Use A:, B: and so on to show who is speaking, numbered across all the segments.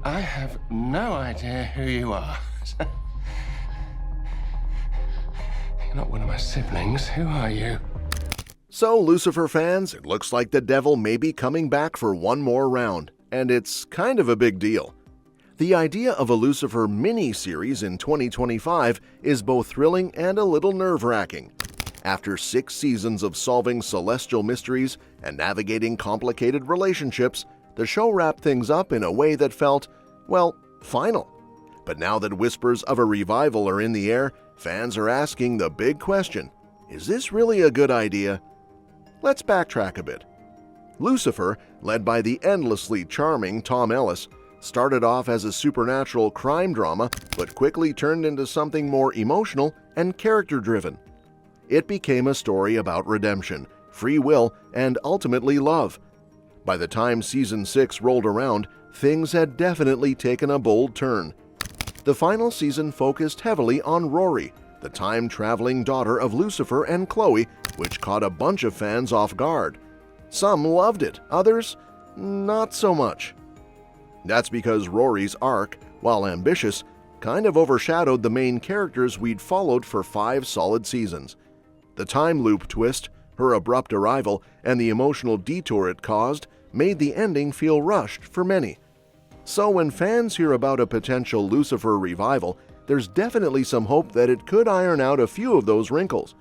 A: I have no idea who you are. You're not one of my siblings. Who are you?
B: So, Lucifer fans, it looks like the devil may be coming back for one more round, and it's kind of a big deal. The idea of a Lucifer mini-series in 2025 is both thrilling and a little nerve-wracking. After 6 seasons of solving celestial mysteries and navigating complicated relationships, the show wrapped things up in a way that felt, well, final. But now that whispers of a revival are in the air, fans are asking the big question, is this really a good idea? Let's backtrack a bit. Lucifer, led by the endlessly charming Tom Ellis, started off as a supernatural crime drama but quickly turned into something more emotional and character-driven. It became a story about redemption, free will, and ultimately love. By the time Season 6 rolled around, things had definitely taken a bold turn. The final season focused heavily on Rory, the time-traveling daughter of Lucifer and Chloe, which caught a bunch of fans off guard. Some loved it, others, not so much. That's because Rory's arc, while ambitious, kind of overshadowed the main characters we'd followed for 5 solid seasons. The time loop twist, her abrupt arrival, and the emotional detour it caused made the ending feel rushed for many. So when fans hear about a potential Lucifer revival, there's definitely some hope that it could iron out a few of those wrinkles.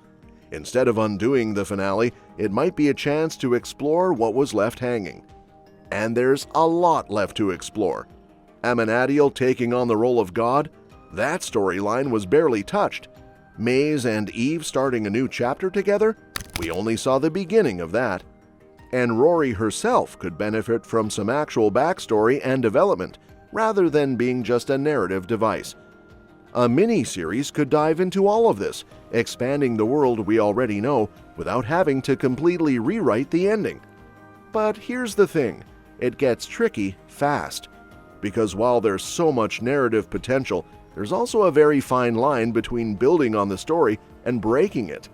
B: Instead of undoing the finale, it might be a chance to explore what was left hanging. And there's a lot left to explore. Amenadiel taking on the role of God? That storyline was barely touched. Maze and Eve starting a new chapter together? We only saw the beginning of that. And Rory herself could benefit from some actual backstory and development, rather than being just a narrative device. A mini-series could dive into all of this, expanding the world we already know without having to completely rewrite the ending. But here's the thing, it gets tricky fast. Because while there's so much narrative potential, there's also a very fine line between building on the story and breaking it.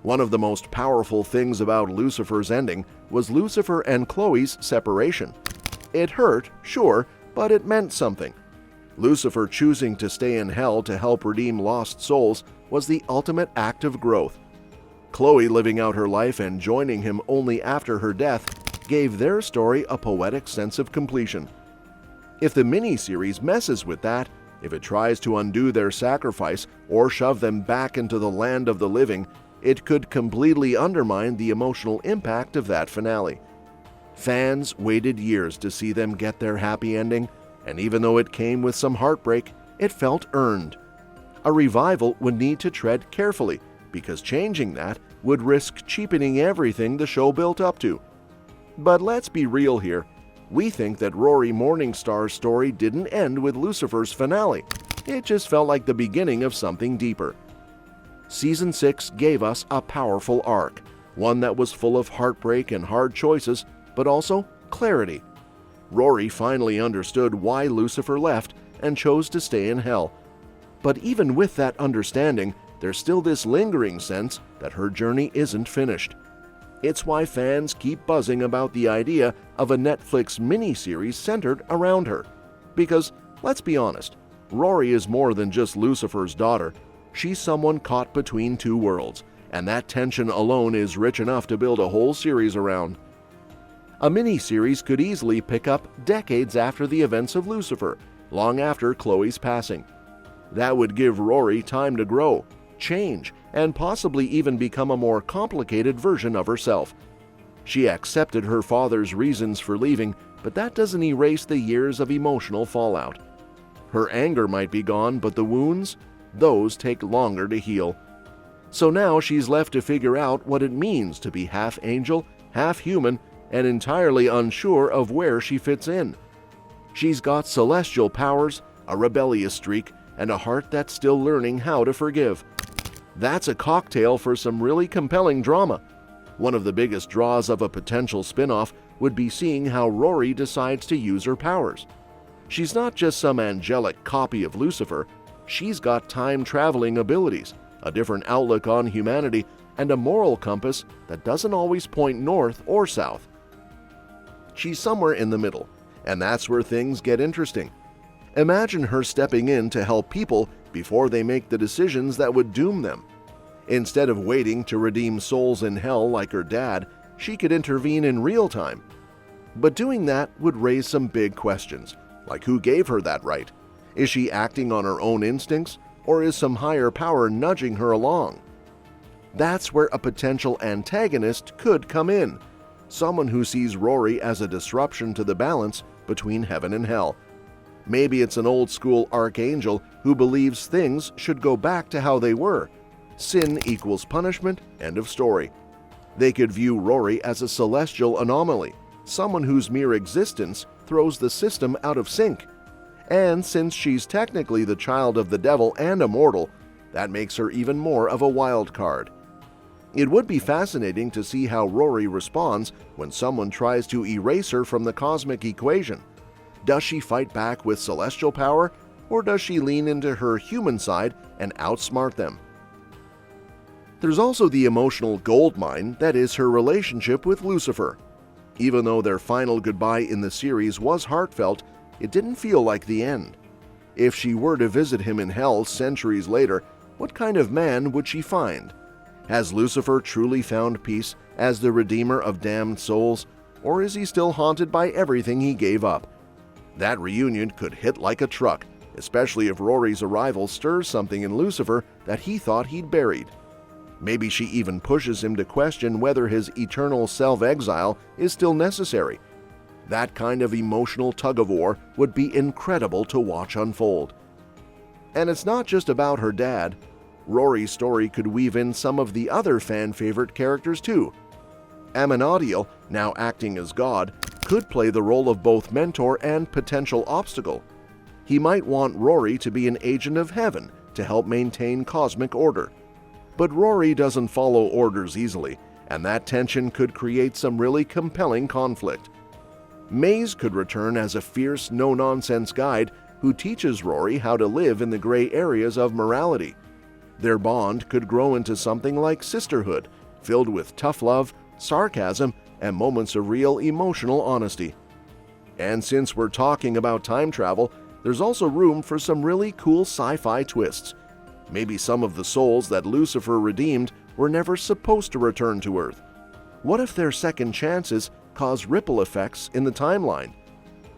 B: One of the most powerful things about Lucifer's ending was Lucifer and Chloe's separation. It hurt, sure, but it meant something. Lucifer choosing to stay in hell to help redeem lost souls was the ultimate act of growth. Chloe living out her life and joining him only after her death gave their story a poetic sense of completion. If the mini-series messes with that, if it tries to undo their sacrifice or shove them back into the land of the living, it could completely undermine the emotional impact of that finale. Fans waited years to see them get their happy ending, and even though it came with some heartbreak, it felt earned. A revival would need to tread carefully, because changing that would risk cheapening everything the show built up to. But let's be real here. We think that Rory Morningstar's story didn't end with Lucifer's finale. It just felt like the beginning of something deeper. Season 6 gave us a powerful arc, one that was full of heartbreak and hard choices, but also clarity. Rory finally understood why Lucifer left and chose to stay in hell. But even with that understanding, there's still this lingering sense that her journey isn't finished. It's why fans keep buzzing about the idea of a Netflix miniseries centered around her. Because, let's be honest, Rory is more than just Lucifer's daughter. She's someone caught between 2 worlds, and that tension alone is rich enough to build a whole series around. A miniseries could easily pick up decades after the events of Lucifer, long after Chloe's passing. That would give Rory time to grow, change, and possibly even become a more complicated version of herself. She accepted her father's reasons for leaving, but that doesn't erase the years of emotional fallout. Her anger might be gone, but the wounds, those take longer to heal. So now she's left to figure out what it means to be half angel, half human, and entirely unsure of where she fits in. She's got celestial powers, a rebellious streak, and a heart that's still learning how to forgive. That's a cocktail for some really compelling drama. One of the biggest draws of a potential spin-off would be seeing how Rory decides to use her powers. She's not just some angelic copy of Lucifer, she's got time-traveling abilities, a different outlook on humanity, and a moral compass that doesn't always point north or south. She's somewhere in the middle, and that's where things get interesting. Imagine her stepping in to help people before they make the decisions that would doom them. Instead of waiting to redeem souls in hell like her dad, she could intervene in real time. But doing that would raise some big questions, like who gave her that right? Is she acting on her own instincts, or is some higher power nudging her along? That's where a potential antagonist could come in, someone who sees Rory as a disruption to the balance between heaven and hell. Maybe it's an old-school archangel who believes things should go back to how they were. Sin equals punishment, end of story. They could view Rory as a celestial anomaly, someone whose mere existence throws the system out of sync. And since she's technically the child of the devil and immortal, that makes her even more of a wild card. It would be fascinating to see how Rory responds when someone tries to erase her from the cosmic equation. Does she fight back with celestial power, or does she lean into her human side and outsmart them? There's also the emotional goldmine that is her relationship with Lucifer. Even though their final goodbye in the series was heartfelt, it didn't feel like the end. If she were to visit him in hell centuries later, what kind of man would she find? Has Lucifer truly found peace as the redeemer of damned souls, or is he still haunted by everything he gave up? That reunion could hit like a truck, especially if Rory's arrival stirs something in Lucifer that he thought he'd buried. Maybe she even pushes him to question whether his eternal self-exile is still necessary. That kind of emotional tug-of-war would be incredible to watch unfold. And it's not just about her dad. Rory's story could weave in some of the other fan-favorite characters too. Amenadiel, now acting as God, could play the role of both mentor and potential obstacle. He might want Rory to be an agent of heaven to help maintain cosmic order. But Rory doesn't follow orders easily, and that tension could create some really compelling conflict. Maze could return as a fierce, no-nonsense guide who teaches Rory how to live in the gray areas of morality. Their bond could grow into something like sisterhood, filled with tough love, sarcasm, and moments of real emotional honesty. And since we're talking about time travel, there's also room for some really cool sci-fi twists. Maybe some of the souls that Lucifer redeemed were never supposed to return to Earth. What if their second chances cause ripple effects in the timeline?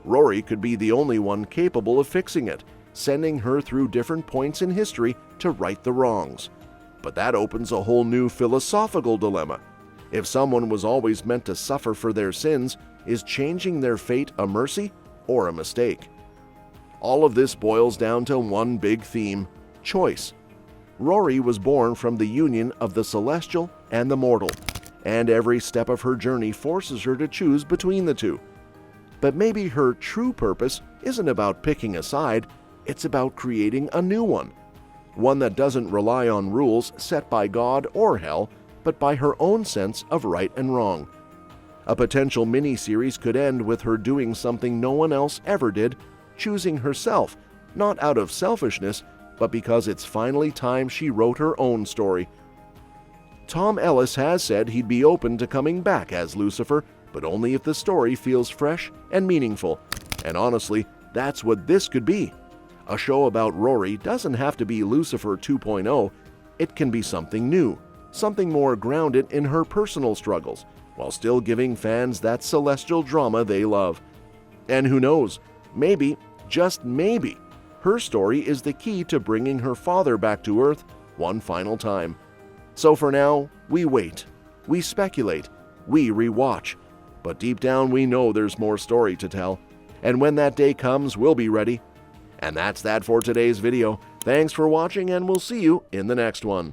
B: Rory could be the only one capable of fixing it, sending her through different points in history to right the wrongs. But that opens a whole new philosophical dilemma. If someone was always meant to suffer for their sins, is changing their fate a mercy or a mistake? All of this boils down to one big theme: choice. Rory was born from the union of the celestial and the mortal, and every step of her journey forces her to choose between the two. But maybe her true purpose isn't about picking a side, it's about creating a new one that doesn't rely on rules set by God or hell, but by her own sense of right and wrong. A potential mini-series could end with her doing something no one else ever did, choosing herself, not out of selfishness, but because it's finally time she wrote her own story. Tom Ellis has said he'd be open to coming back as Lucifer, but only if the story feels fresh and meaningful. And honestly, that's what this could be. A show about Rory doesn't have to be Lucifer 2.0. It can be something new, something more grounded in her personal struggles, while still giving fans that celestial drama they love. And who knows, maybe, just maybe, her story is the key to bringing her father back to Earth one final time. So for now, we wait, we speculate, we rewatch. But deep down we know there's more story to tell. And when that day comes, we'll be ready. And that's that for today's video. Thanks for watching, and we'll see you in the next one.